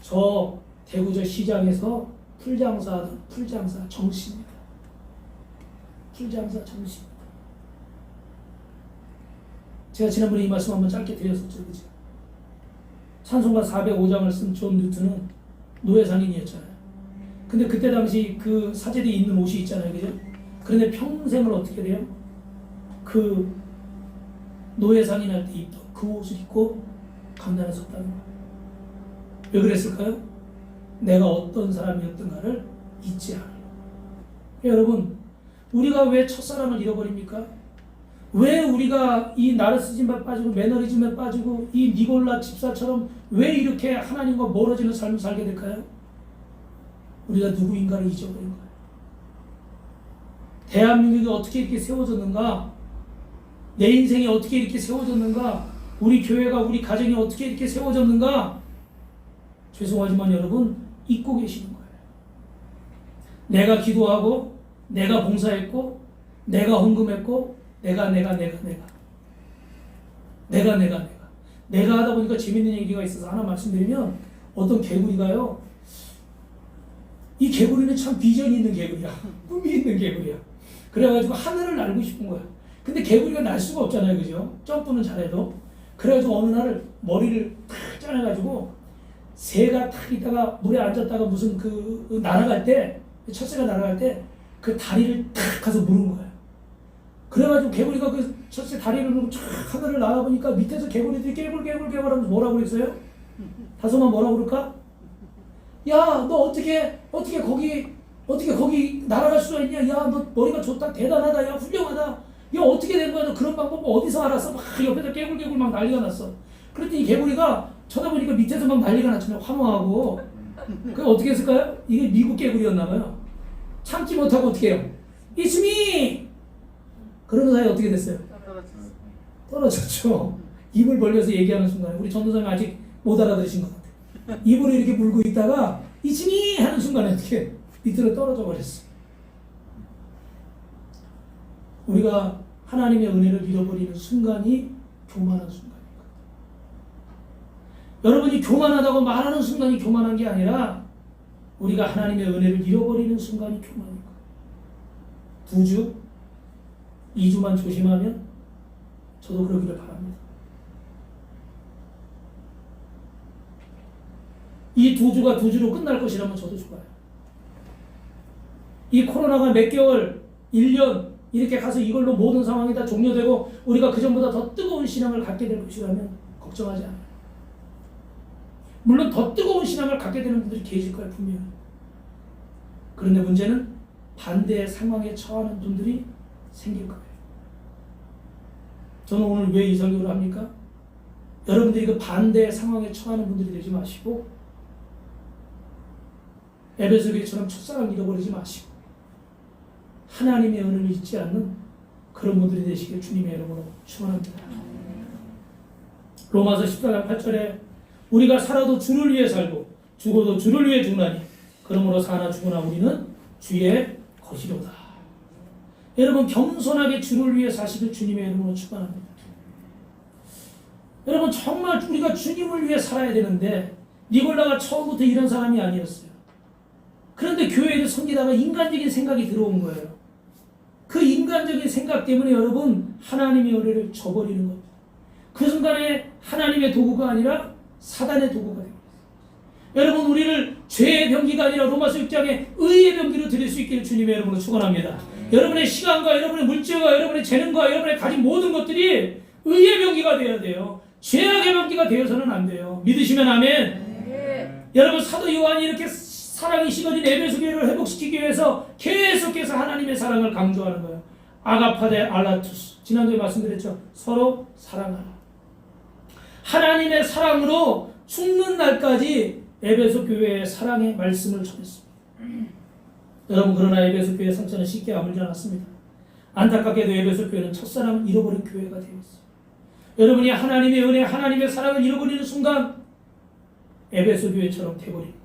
저 대구 저 시장에서 풀장사하던 풀장사 정씨입니다. 풀장사 정씨입니다. 제가 지난번에 이 말씀 한번 짧게 드렸었죠. 그죠? 찬송가 405장을 쓴 존 뉴턴은 노예상인이었잖아요. 근데 그때 당시 그 사제들이 입는 옷이 있잖아요. 그죠? 그런데 평생을 어떻게 돼요? 그 노예상인할 때 입던 그 옷을 입고 강단에 섰다는 거예요. 왜 그랬을까요? 내가 어떤 사람이었던가를 잊지 않아요. 여러분, 우리가 왜 첫사랑을 잃어버립니까? 왜 우리가 이 나르시즘에 빠지고 매너리즘에 빠지고 이 니골라 집사처럼 왜 이렇게 하나님과 멀어지는 삶을 살게 될까요? 우리가 누구인가를 잊어버린 거예요. 대한민국이 어떻게 이렇게 세워졌는가? 내 인생이 어떻게 이렇게 세워졌는가? 우리 교회가 우리 가정이 어떻게 이렇게 세워졌는가? 죄송하지만 여러분 잊고 계시는 거예요. 내가 기도하고 내가 봉사했고 내가 헌금했고 내가 하다 보니까 재밌는 얘기가 있어서 하나 말씀드리면 어떤 개구리가요. 이 개구리는 참 비전이 있는 개구리야. 꿈이 있는 개구리야. 그래가지고 하늘을 날고 싶은 거야. 근데 개구리가 날 수가 없잖아요. 그죠? 점프는 잘해도. 그래가지고 어느 날 머리를 탁 짜내가지고 새가 탁 있다가 물에 앉았다가 무슨 날아갈 때 첫새가 날아갈 때 그 다리를 탁 가서 물은 거예요. 그래가지고 개구리가 그 첫째 다리를 물고 쫙 하늘을 날아보니까 밑에서 개구리들이 깨굴 하면서 뭐라고 그랬어요? 다소만 뭐라고 그럴까? 야, 너 어떻게 거기 날아갈 수가 있냐? 야, 너 머리가 좋다, 대단하다, 야, 훌륭하다. 야, 어떻게 된 거야? 너 그런 방법 어디서 알았어? 막 옆에서 깨굴 막 난리가 났어. 그랬더니 개구리가 쳐다보니까 밑에서 막 난리가 났잖아요. 환호하고. 그게 어떻게 했을까요? 이게 미국 개구리였나 봐요. 참지 못하고 어떻게 해요? It's me! 그러는 사이에 어떻게 됐어요? 떨어졌죠. 입을 벌려서 얘기하는 순간에 우리 전도사님 아직 못 알아들으신 것 같아요. 입으로 이렇게 물고 있다가 It's me! 하는 순간에 어떻게 밑으로 떨어져 버렸어. 우리가 하나님의 은혜를 잃어버리는 순간이 교만한 순간입니다. 여러분이 교만하다고 말하는 순간이 교만한 게 아니라 우리가 하나님의 은혜를 잃어버리는 순간이 교만인 거예요. 2주, 2주만 조심하면 저도 그러기를 바랍니다. 이 두 주가 두 주로 끝날 것이라면 저도 좋아요. 이 코로나가 몇 개월, 1년 이렇게 가서 이걸로 모든 상황이 다 종료되고 우리가 그전보다 더 뜨거운 신앙을 갖게 될 것이라면 걱정하지 않아요. 물론 더 뜨거운 신앙을 갖게 되는 분들이 계실 거예요, 분명히. 그런데 문제는 반대의 상황에 처하는 분들이 생길 거예요. 저는 오늘 왜 이 설교를 합니까? 여러분들이 그 반대의 상황에 처하는 분들이 되지 마시고 에베소 교회처럼 첫사랑 잃어버리지 마시고 하나님의 은혜를 잊지 않는 그런 분들이 되시길 주님의 이름으로 축원합니다. 로마서 14장 8절에 우리가 살아도 주를 위해 살고 죽어도 주를 위해 죽나니 그러므로 사나 죽으나 우리는 주의 것이로다. 여러분 겸손하게 주를 위해 사시길 주님의 이름으로 축원합니다. 여러분 정말 우리가 주님을 위해 살아야 되는데 니골라가 처음부터 이런 사람이 아니었어요. 그런데 교회를 섬기다가 인간적인 생각이 들어온 거예요. 그 인간적인 생각 때문에 여러분 하나님의 은혜를 저버리는 겁니다. 그 순간에 하나님의 도구가 아니라 사단의 도구가 됩니다. 여러분 우리를 죄의 병기가 아니라 로마서 6장에 의의 병기로 드릴 수 있기를 주님의 이름으로 축원합니다. 여러분의 시간과 여러분의 물질과 여러분의 재능과 여러분의 가진 모든 것들이 의의 병기가 되어야 돼요. 죄악의 병기가 되어서는 안 돼요. 믿으시면 아멘. 여러분 사도 요한이 이렇게 사랑이 식어진 에베소 교회를 회복시키기 위해서 계속해서 하나님의 사랑을 강조하는 거예요. 아가파데 알라투스. 지난주에 말씀드렸죠. 서로 사랑하라. 하나님의 사랑으로 죽는 날까지 에베소 교회의 사랑의 말씀을 전했습니다. 여러분 그러나 에베소 교회의 상처는 쉽게 아물지 않았습니다. 안타깝게도 에베소 교회는 첫사랑을 잃어버린 교회가 되었어요. 여러분이 하나님의 은혜, 하나님의 사랑을 잃어버리는 순간 에베소 교회처럼 되어버립니다.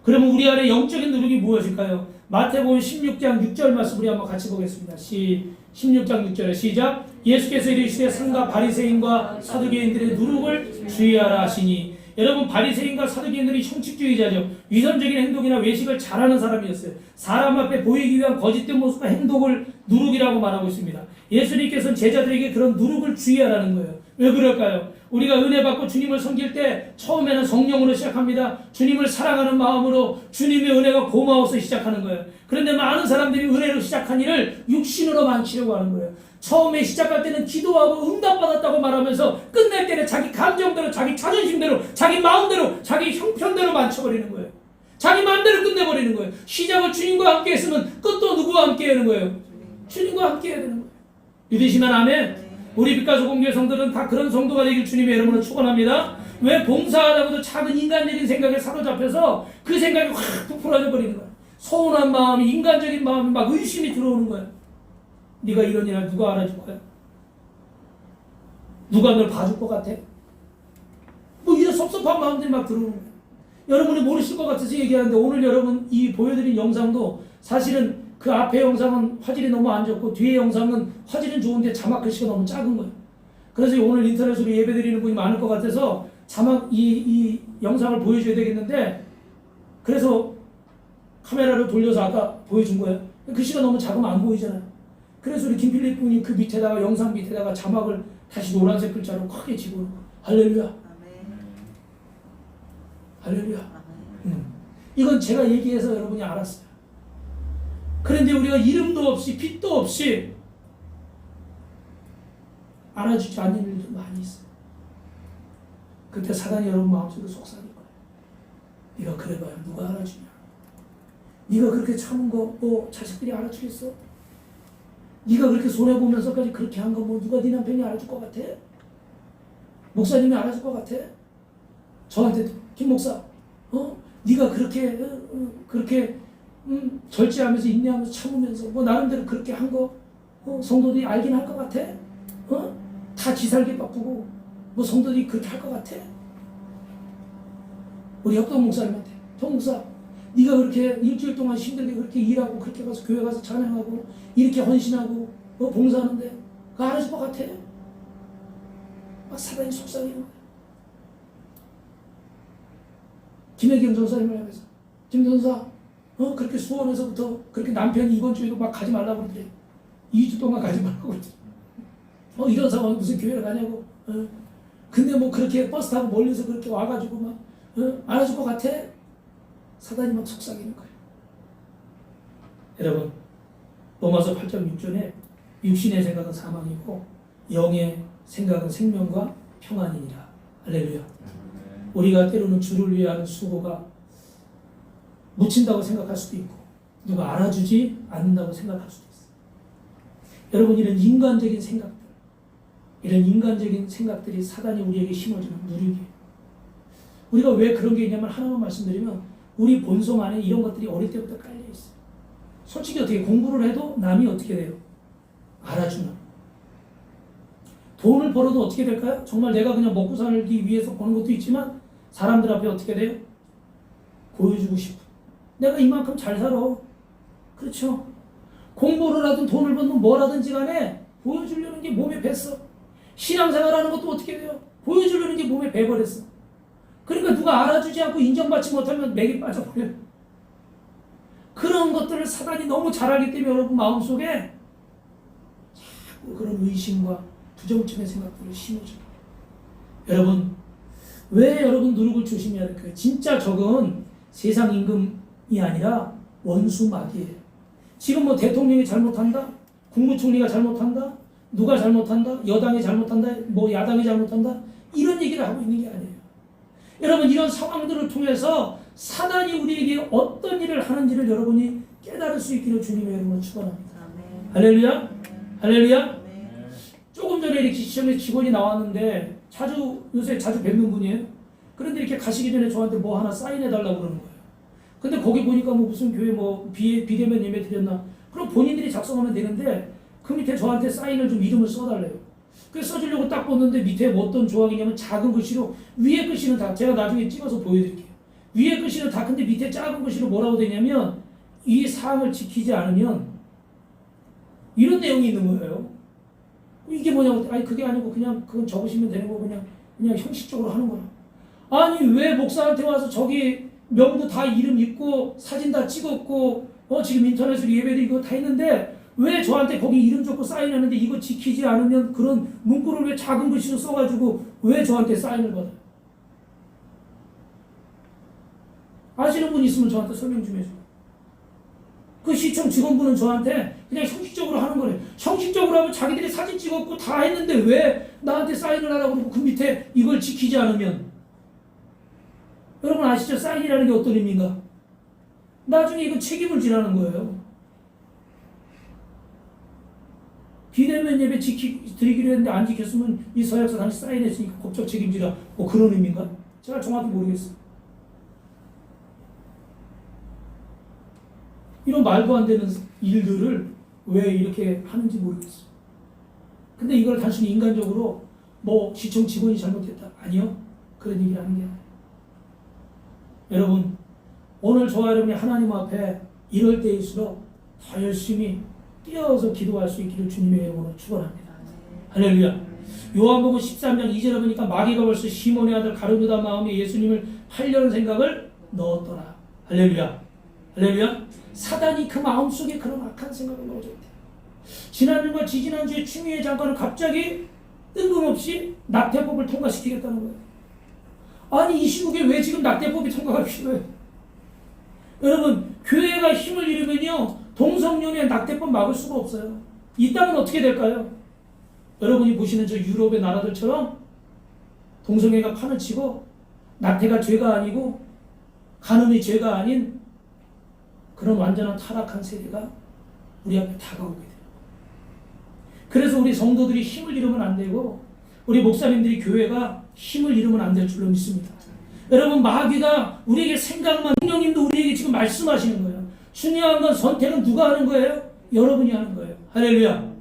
그러면 우리 안에 영적인 누룩이 무엇일까요? 마태복음 16장 6절 말씀 우리 한번 같이 보겠습니다. 16장 6절에 시작. 예수께서 이르시되 상가 바리새인과 사두개인들의 누룩을 주의하라 하시니. 여러분 바리새인과 사두개인들이 형식주의자죠. 위선적인 행동이나 외식을 잘하는 사람이었어요. 사람 앞에 보이기 위한 거짓된 모습과 행동을 누룩이라고 말하고 있습니다. 예수님께서는 제자들에게 그런 누룩을 주의하라는 거예요. 왜 그럴까요? 우리가 은혜 받고 주님을 섬길 때 처음에는 성령으로 시작합니다. 주님을 사랑하는 마음으로 주님의 은혜가 고마워서 시작하는 거예요. 그런데 많은 사람들이 은혜로 시작한 일을 육신으로 망치려고 하는 거예요. 처음에 시작할 때는 기도하고 응답받았다고 말하면서 끝낼 때는 자기 감정대로, 자기 자존심대로, 자기 마음대로, 자기 형편대로 망쳐버리는 거예요. 자기 마음대로 끝내버리는 거예요. 시작을 주님과 함께 했으면 끝도 누구와 함께 하는 거예요? 주님과 함께 해야 되는 거예요. 믿으시면 아멘. 우리 빛가수 공교회 성도들은 다 그런 성도가 되길 주님의 이름으로 축원합니다. 왜 봉사하다고도 작은 인간적인 생각에 사로잡혀서 그 생각이 확 부풀어져 버리는 거야. 서운한 마음이, 인간적인 마음이 막 의심이 들어오는 거야. 네가 이런 일을 누가 알아줄 거야? 누가 널 봐줄 것 같아? 뭐 이런 섭섭한 마음들이 막 들어오는 거야. 여러분이 모르실 것 같아서 얘기하는데 오늘 여러분 이 보여드린 영상도 사실은 그 앞에 영상은 화질이 너무 안 좋고 뒤에 영상은 화질은 좋은데 자막 글씨가 너무 작은 거예요. 그래서 오늘 인터넷으로 예배드리는 분이 많을 것 같아서 자막 이 영상을 보여줘야 되겠는데 그래서 카메라를 돌려서 아까 보여준 거예요. 글씨가 너무 작으면 안 보이잖아요. 그래서 우리 김필립 분이 그 밑에다가 영상 밑에다가 자막을 다시 노란색 글자로 크게 집어넣은 거예요. 할렐루야. 할렐루야. 이건 제가 얘기해서 여러분이 알았어요. 그런데 우리가 이름도 없이 빛도 없이 알아주지 않는 일도 많이 있어요. 그때 사단이 여러분 마음속으로 속삭일 거예요. 네가 그래봐야 누가 알아주냐. 네가 그렇게 참은 거 뭐 자식들이 알아주겠어? 네가 그렇게 손해보면서까지 그렇게 한 거 뭐 누가 네 남편이 알아줄 것 같아? 목사님이 알아줄 것 같아? 저한테 김 목사 네가 그렇게 절제하면서 인내하면서 참으면서 뭐 나름대로 그렇게 한 거 성도들이 알긴 할 것 같아? 다 지살게 바쁘고 뭐 성도들이 그렇게 할 것 같아? 우리 협동 목사님한테 정 목사 네가 그렇게 일주일 동안 힘들게 그렇게 일하고 그렇게 가서 교회 가서 찬양하고 이렇게 헌신하고 봉사하는데 그거 알아줄 것 같아? 막 사단이 속삭이는 거야. 김혜경 전사님을 향해서 김 전사 그렇게 수원에서부터 그렇게 남편이 이번 주에도 막 가지 말라고 그러더래. 2주 동안 가지 말라고 그러더래. 이런 상황에 무슨 교회를 가냐고. 근데 뭐 그렇게 버스 타고 멀리서 그렇게 와가지고 막 알아줄 것 같아? 사단이 막 속삭이는 거예요. 여러분, 로마서 8장 6절에 육신의 생각은 사망이고 영의 생각은 생명과 평안이니라. 할렐루야. 우리가 때로는 주를 위해 하는 수고가 묻힌다고 생각할 수도 있고 누가 알아주지 않는다고 생각할 수도 있어요. 여러분, 이런 인간적인 생각들이 사단이 우리에게 심어주는 누리기예요. 우리가 왜 그런 게 있냐면 하나만 말씀드리면 우리 본성 안에 이런 것들이 어릴 때부터 깔려 있어요. 솔직히 어떻게 공부를 해도 남이 어떻게 돼요? 알아주는. 돈을 벌어도 어떻게 될까요? 정말 내가 그냥 먹고 살기 위해서 버는 것도 있지만 사람들 앞에 어떻게 돼요? 보여주고 싶어. 내가 이만큼 잘 살아. 그렇죠? 공부를 하든 돈을 벌든 뭐라든지 간에 보여주려는 게 몸에 뱄어. 신앙생활하는 것도 어떻게 돼요? 보여주려는 게 몸에 배버렸어. 그러니까 누가 알아주지 않고 인정받지 못하면 맥이 빠져버려요. 그런 것들을 사단이 너무 잘 알기 때문에 여러분 마음속에 자꾸 그런 의심과 부정적인 생각들을 심어줘요. 여러분, 왜 여러분 누룩을 조심해야 될까요? 진짜 적은 세상 임금이 아니라 원수 마귀예요. 지금 뭐 대통령이 잘못한다? 국무총리가 잘못한다? 누가 잘못한다? 여당이 잘못한다? 뭐 야당이 잘못한다? 이런 얘기를 하고 있는 게 아니에요. 여러분, 이런 상황들을 통해서 사단이 우리에게 어떤 일을 하는지를 여러분이 깨달을 수 있기를 주님의 이름으로 축원합니다. 할렐루야? 할렐루야? 조금 전에 이렇게 시청에 직원이 나왔는데 요새 자주 뵙는 분이에요. 그런데 이렇게 가시기 전에 저한테 뭐 하나 사인해달라고 그러는 거예요. 근데 거기 보니까 뭐 무슨 교회 뭐 비대면 예배 드렸나? 그럼 본인들이 작성하면 되는데 그 밑에 저한테 사인을 좀 이름을 써달래요. 그래서 써주려고 딱 봤는데 밑에 어떤 조항이냐면 작은 글씨로 위에 글씨는 다 제가 나중에 찍어서 보여드릴게요. 위에 글씨는 다 근데 밑에 작은 글씨로 뭐라고 되냐면 이 사항을 지키지 않으면 이런 내용이 있는 거예요. 이게 뭐냐고. 아니 그게 아니고 그냥 그건 적으시면 되는 거 그냥 형식적으로 하는 거야. 아니 왜 목사한테 와서 저기 명부 다 이름 있고 사진 다 찍었고 지금 인터넷으로 예배도 이거 다 했는데 왜 저한테 거기 이름 적고 사인하는데 이거 지키지 않으면 그런 문구를 왜 작은 글씨로 써가지고 왜 저한테 사인을 받아요? 아시는 분 있으면 저한테 설명 좀 해줘. 그 시청 직원분은 저한테 그냥 형식적으로 하는 거래. 형식적으로 하면 자기들이 사진 찍었고 다 했는데 왜 나한테 사인을 하라고 그러고 그 밑에 이걸 지키지 않으면. 여러분 아시죠? 사인이라는 게 어떤 의미인가? 나중에 이건 책임을 지라는 거예요. 비대면 예배 드리기로 했는데 안 지켰으면 이 서약서 당시 사인했으니까 법적 책임지라. 뭐 그런 의미인가? 제가 정확히 모르겠어요. 이런 말도 안 되는 일들을 왜 이렇게 하는지 모르겠어요. 근데 이걸 단순히 인간적으로 뭐 시청 직원이 잘못했다. 아니요. 그런 얘기를 하는 게 아니에요. 여러분, 오늘 저와 여러분이 하나님 앞에 이럴 때일수록 더 열심히 뛰어서 기도할 수 있기를 주님의 이름으로 축원합니다. 할렐루야. 요한복음 13장 2절에 보니까 마귀가 벌써 시몬의 아들 가룟유다 마음에 예수님을 팔려는 생각을 넣었더라. 할렐루야. 할렐루야. 사단이 그 마음속에 그런 악한 생각을 넣어줬대요. 지난주와 지지난주에 추미애 장관은 갑자기 뜬금없이 낙태법을 통과시키겠다는 거예요. 아니 이 시국에 왜 지금 낙태법이 통과가 필요해요? 여러분, 교회가 힘을 잃으면요 동성연애 낙태법 막을 수가 없어요. 이 땅은 어떻게 될까요? 여러분이 보시는 저 유럽의 나라들처럼 동성애가 판을 치고 낙태가 죄가 아니고 간음이 죄가 아닌 그런 완전한 타락한 세대가 우리 앞에 다가오게 돼요. 그래서 우리 성도들이 힘을 잃으면 안 되고 우리 목사님들이 교회가 힘을 잃으면 안 될 줄로 믿습니다. 여러분, 마귀가 우리에게 생각만, 성령님도 우리에게 지금 말씀하시는 거예요. 중요한 건 선택은 누가 하는 거예요? 여러분이 하는 거예요. 할렐루야.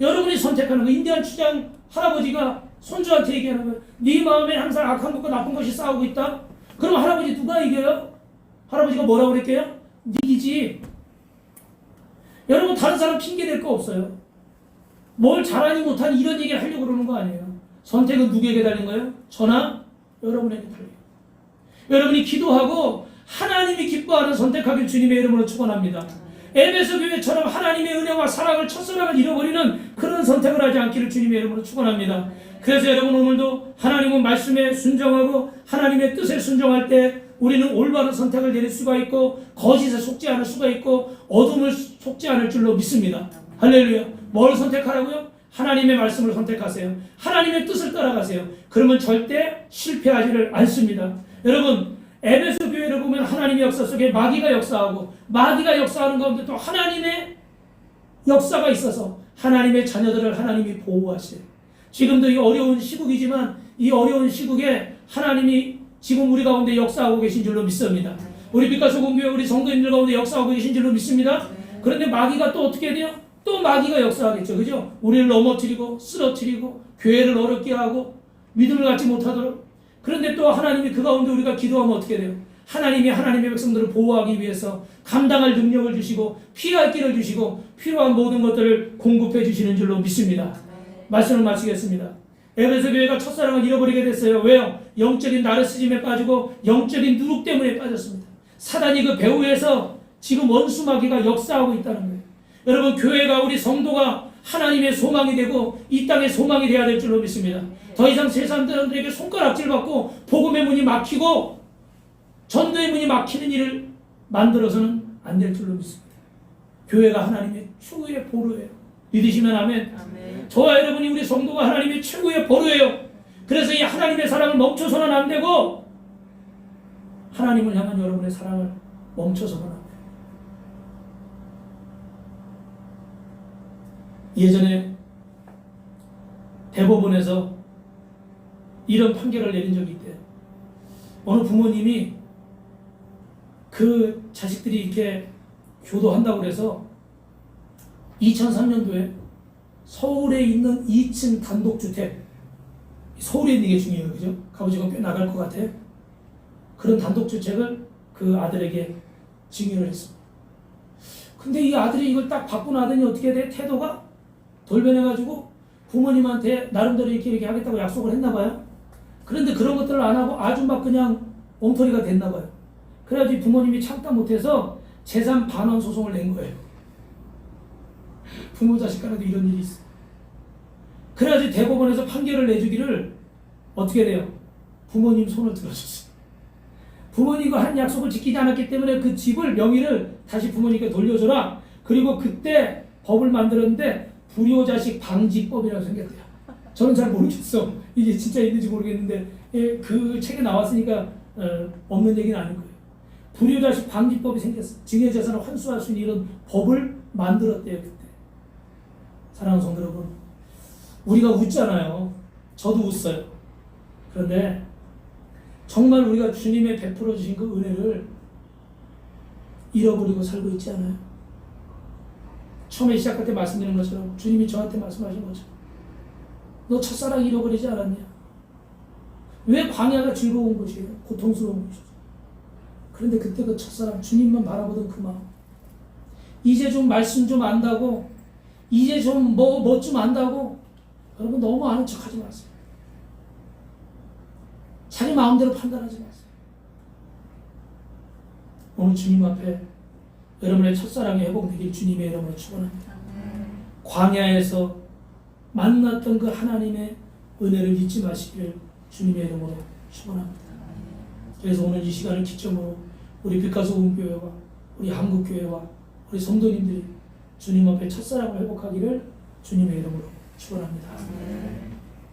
여러분이 선택하는 거예요. 인디안 추장 할아버지가 손주한테 얘기하는 거예요. 네 마음에 항상 악한 것과 나쁜 것이 싸우고 있다. 그럼 할아버지 누가 이겨요? 할아버지가 뭐라고 그랬게요? 이기지. 여러분, 다른 사람 핑계 댈 거 없어요. 뭘 잘하니 못하니 이런 얘기를 하려고 그러는 거 아니에요. 선택은 누구에게 달린 거예요? 저나 여러분에게 달려요. 여러분이 기도하고 하나님이 기뻐하는 선택하길 주님의 이름으로 축원합니다. 에베소 교회처럼 하나님의 은혜와 사랑을 첫사랑을 잃어버리는 그런 선택을 하지 않기를 주님의 이름으로 축원합니다. 그래서 여러분 오늘도 하나님은 말씀에 순종하고 하나님의 뜻에 순종할 때 우리는 올바른 선택을 내릴 수가 있고 거짓에 속지 않을 수가 있고 어둠을 속지 않을 줄로 믿습니다. 할렐루야. 뭘 선택하라고요? 하나님의 말씀을 선택하세요. 하나님의 뜻을 따라가세요. 그러면 절대 실패하지를 않습니다. 여러분 에베소 교회를 보면 하나님의 역사 속에 마귀가 역사하고 마귀가 역사하는 가운데 또 하나님의 역사가 있어서 하나님의 자녀들을 하나님이 보호하세요. 지금도 이 어려운 시국이지만 이 어려운 시국에 하나님이 지금 우리 가운데 역사하고 계신 줄로 믿습니다. 우리 빛과 소금교회 우리 성도님들 가운데 역사하고 계신 줄로 믿습니다. 그런데 마귀가 또 어떻게 돼요? 또 마귀가 역사하겠죠. 그죠? 우리를 넘어뜨리고 쓰러뜨리고 교회를 어렵게 하고 믿음을 갖지 못하도록. 그런데 또 하나님이 그 가운데 우리가 기도하면 어떻게 돼요? 하나님이 하나님의 백성들을 보호하기 위해서 감당할 능력을 주시고 피할 길을 주시고 필요한 모든 것들을 공급해 주시는 줄로 믿습니다. 말씀을 마치겠습니다. 에베소 교회가 첫사랑을 잃어버리게 됐어요. 왜요? 영적인 나르시즘에 빠지고 영적인 누룩 때문에 빠졌습니다. 사단이 그 배후에서 지금 원수 마귀가 역사하고 있다는 거예요. 여러분 교회가 우리 성도가 하나님의 소망이 되고 이 땅의 소망이 되어야 될 줄로 믿습니다. 더 이상 세상 사람들에게 손가락질 받고 복음의 문이 막히고 전도의 문이 막히는 일을 만들어서는 안 될 줄로 믿습니다. 교회가 하나님의 최고의 보루예요. 믿으시면 아멘. 아멘. 저와 여러분이 우리 성도가 하나님의 최고의 보루예요. 그래서 이 하나님의 사랑을 멈춰서는 안 되고 하나님을 향한 여러분의 사랑을 멈춰서는 안 돼요. 예전에 대법원에서 이런 판결을 내린 적이 있대요. 어느 부모님이 그 자식들이 이렇게 교도한다고 해서 2003년도에 서울에 있는 2층 단독주택, 서울에 있는 게 중요해요. 그죠? 값어치가 꽤 나갈 것 같아요. 그런 단독주택을 그 아들에게 증여를 했습니다. 근데 이 아들이 이걸 딱 받고 나더니 어떻게 돼? 태도가 돌변해가지고 부모님한테 나름대로 이렇게 하겠다고 약속을 했나봐요. 그런데 그런 것들을 안 하고 아주 막 그냥 엉터리가 됐나봐요. 그래가지고 부모님이 참다 못해서 재산 반환 소송을 낸 거예요. 부모 자식 간에도 이런 일이 있어요. 그래가지고 대법원에서 판결을 내주기를 어떻게 돼요? 부모님 손을 들어줬어요. 부모님과 한 약속을 지키지 않았기 때문에 그 집을 명의를 다시 부모님께 돌려줘라. 그리고 그때 법을 만들었는데 불효자식 방지법이라고 생겼대요. 저는 잘 모르겠어. 이게 진짜 있는지 모르겠는데 그 책에 나왔으니까 없는 얘기는 아닌 거예요. 불효자식 방지법이 생겼어요. 증여재산을 환수할 수 있는 이런 법을 만들었대요. 그때. 사랑하는 성도 여러분, 우리가 웃잖아요. 저도 웃어요. 그런데 정말 우리가 주님의 베풀어 주신 그 은혜를 잃어버리고 살고 있지 않아요? 처음에 시작할 때 말씀드린 것처럼 주님이 저한테 말씀하신 것처럼 너 첫사랑 잃어버리지 않았냐? 왜 광야가 즐거운 곳이에요? 고통스러운 곳이죠. 그런데 그때 그 첫사랑 주님만 바라보던 그 마음, 이제 좀 말씀 좀 안다고, 이제 좀 뭐 좀 안다고 여러분 너무 아는 척하지 마세요. 자기 마음대로 판단하지 마세요. 오늘 주님 앞에 여러분의 첫사랑이 회복되길 주님의 이름으로 축원합니다. 광야에서 만났던 그 하나님의 은혜를 잊지 마시기를 주님의 이름으로 축원합니다. 그래서 오늘 이 시간을 기점으로 우리 빛과 소금 교회와 우리 한국 교회와 우리 성도님들이 주님 앞에 첫사랑을 회복하기를 주님의 이름으로 축원합니다.